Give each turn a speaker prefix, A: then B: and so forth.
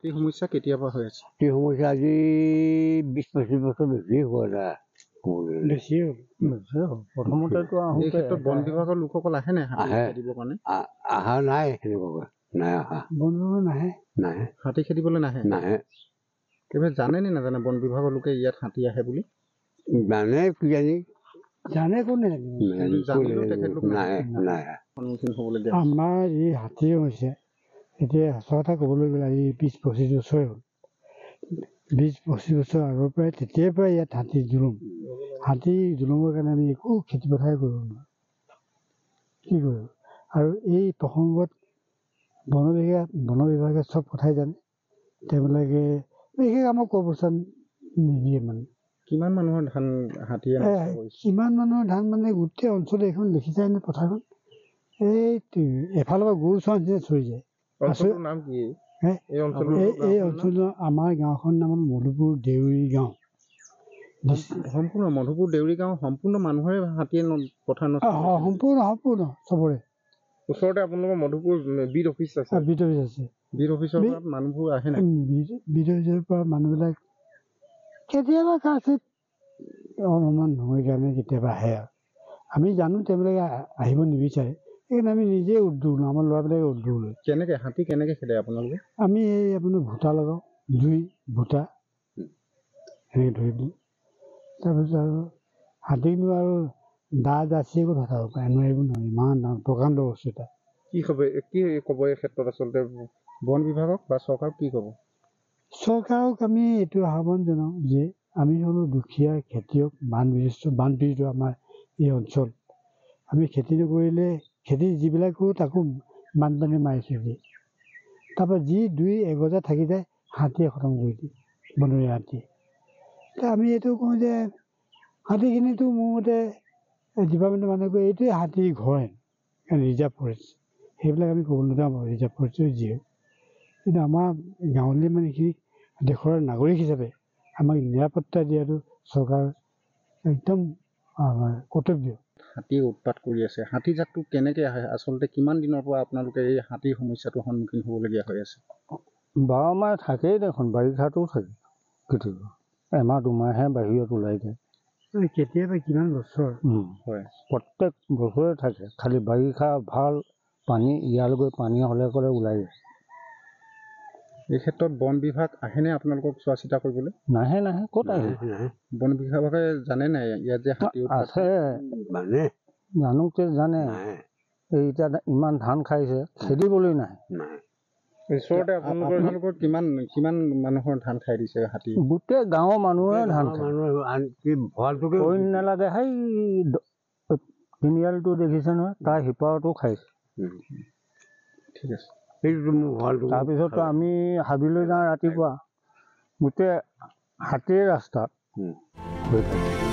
A: হাতী সমস্যা কেতিয়াৰ পৰা হৈ আছে?
B: হাতী সমস্যা আজি 20-25 বছৰ বেছি হোৱা যায়।
A: বেছি প্ৰথমতেতো এই ক্ষেত্ৰত বন বিভাগৰ লোকসকল আহে নাই হাতী খেদিবৰ কাৰণে?
B: অহা নাই, সেনেকুৱাকৈ নাই অহা।
A: বন বিভাগ নাহে?
B: নাহে।
A: হাতী খেদিবলৈ নাহে?
B: নাহে।
A: একেবাৰে জানে নে নাজানে বন বিভাগৰ লোকে ইয়াত হাতী আহে বুলি?
B: জানে কিজানি।
A: জানে কোনে জানিলেও তেখেতলোক
B: নাহে নাহে।
A: সন্মুখীন হ'বলগীয়া
C: আমাৰ এই হাতী হৈছে এতিয়া সঁচা কথা ক'বলৈ গ'লে এই 20-25 বছৰে হ'ল। 20-25 বছৰ আগৰ পৰাই তেতিয়াৰ পৰাই ইয়াত হাতী জুলুম। হাতী জুলুমৰ কাৰণে আমি একো খেতি পথাৰে কৰিব নোৱাৰোঁ। কি কৰিব? আৰু এই প্ৰসংগত বন বিভাগে চব কথাই জানে। তেওঁলোকে বিশেষ আমাক কৰ্মস্থান নিদিয়ে মানে।
A: কিমান মানুহৰ ধান হাতীয়ে নষ্ট কৰিছে?
C: কিমান মানুহৰ ধান মানে গোটেই অঞ্চল এইখন দেখিছাই নে পথাৰখন? এফালৰ পৰা গৰু চোৱা নিচিনা চৰি যায়।
A: অঞ্চলটোৰ নাম কি?
C: এই অঞ্চলৰ আমাৰ গাঁওখনৰ নাম হ'ল মধুপুৰ দেউৰী গাঁও।
A: সম্পূৰ্ণ মধুপুৰ দেউৰী গাঁও সম্পূৰ্ণ মানুহৰে হাতীয়ে পথাৰ নষ্ট?
C: সম্পূৰ্ণ চবৰে।
A: ওচৰতে আপোনালোকৰ মধুপুৰ বিট অফিচ আছে?
C: বিট অফিচ আছে।
A: বিট অফিচৰ পৰা মানুহবোৰ আহে নাই?
C: বিট অফিচৰ পৰা মানুহবিলাক কেতিয়াবা কাচিত অনুমান নহয় কাৰণে কেতিয়াবা আহে আৰু আমি জানো তেওঁলোকে আহিব নিবিচাৰে, সেইকাৰণে আমি নিজে উদ্যোগ লওঁ, আমাৰ ল'ৰাবিলাকে উদ্যোগ লয়।
A: কেনেকৈ হাতী কেনেকৈ খেদে আপোনালোকে?
C: আমি এই আপোনাৰ ভূটা লগাওঁ, জুই ভূটা সেনেকৈ ধৰি দিওঁ। তাৰপিছত আৰু হাতীনো আৰু দা জাচি একো ধৰাব পাৰে নোৱাৰিব নহয়, ইমান ডাঙৰ প্ৰকাণ্ড বস্তু এটা।
A: কি ক'ব এই ক্ষেত্ৰত আচলতে বন বিভাগক বা চৰকাৰক কি ক'ব?
C: চৰকাৰক আমি এইটো আহ্বান জনাওঁ যে আমি হ'লো দুখীয়া খেতিয়ক, বানপীড়িত আমাৰ এই অঞ্চল। আমি খেতি নকৰিলে খেতি যিবিলাক কৰোঁ তাকো বানপানী মাৰি থৈ দিয়ে। তাৰপৰা যি 2-1 থাকি যায় হাতীয়ে খতম কৰি দিয়ে, বনৰীয়া হাতীয়ে। এতিয়া আমি এইটো কওঁ যে হাতীখিনিতো মোৰ মতে ডিপাৰ্টমেণ্টৰ মানুহে কয় এইটোৱে হাতীৰ ঘৰ ৰিজাৰ্ভ ফৰেষ্ট, সেইবিলাক আমি ক'ব নাযাওঁ বাৰু ৰিজাৰ্ভ ফৰেষ্টৰ যি হওক। কিন্তু আমাৰ গাঁৱলীয়া মানুহখিনি দেশৰ নাগৰিক হিচাপে আমাক নিৰাপত্তা দিয়াটো চৰকাৰৰ একদম কৰ্তব্য।
A: হাতীয়ে উৎপাত কৰি আছে, হাতী জাকটো কেনেকৈ আহে আচলতে? কিমান দিনৰ পৰা আপোনালোকে এই হাতীৰ সমস্যাটোৰ সন্মুখীন হ'বলগীয়া হৈ আছে?
D: 12 মাহ থাকেই দেখোন, বাৰিষাতো থাকে কেতিয়াবা, 1-2 মাহহে বাহিৰত ওলাই যায়।
C: কেতিয়াবা কিমান বছৰ
A: হয়,
D: প্ৰত্যেক বছৰে থাকে, খালি বাৰিষা ভাল পানী ইয়ালৈকে পানী হ'লে ক'লে ওলাই যায়।
A: এই ক্ষেত্ৰত বন বিভাগ আহেনে আপোনালোকক চোৱা চিতা কৰিবলৈ?
D: নাহে ক'ত আহে?
A: বন বিভাগে জানে নাই ইয়াত যে হাতী
D: আছে? জানোতে জানে, এই এতিয়া ইমান ধান খাইছে, খেদিবলৈ নাহে।
A: ওচৰতে আপোনালোকৰ কিমান মানুহৰ ধান খাই দিছে হাতী?
D: গোটেই গাঁৱৰ মানুহে ধান খায়। অইন নালাগে, সেই তিনিআলিটো দেখিছে নহয়, তাৰ সিপাৰতো খাইছে।
A: ঠিক আছে।
D: তাৰপিছতো আমি হাবিলৈ যাওঁ ৰাতিপুৱা, গোটেই হাতীয়ে ৰাস্তাত হৈ থাকে।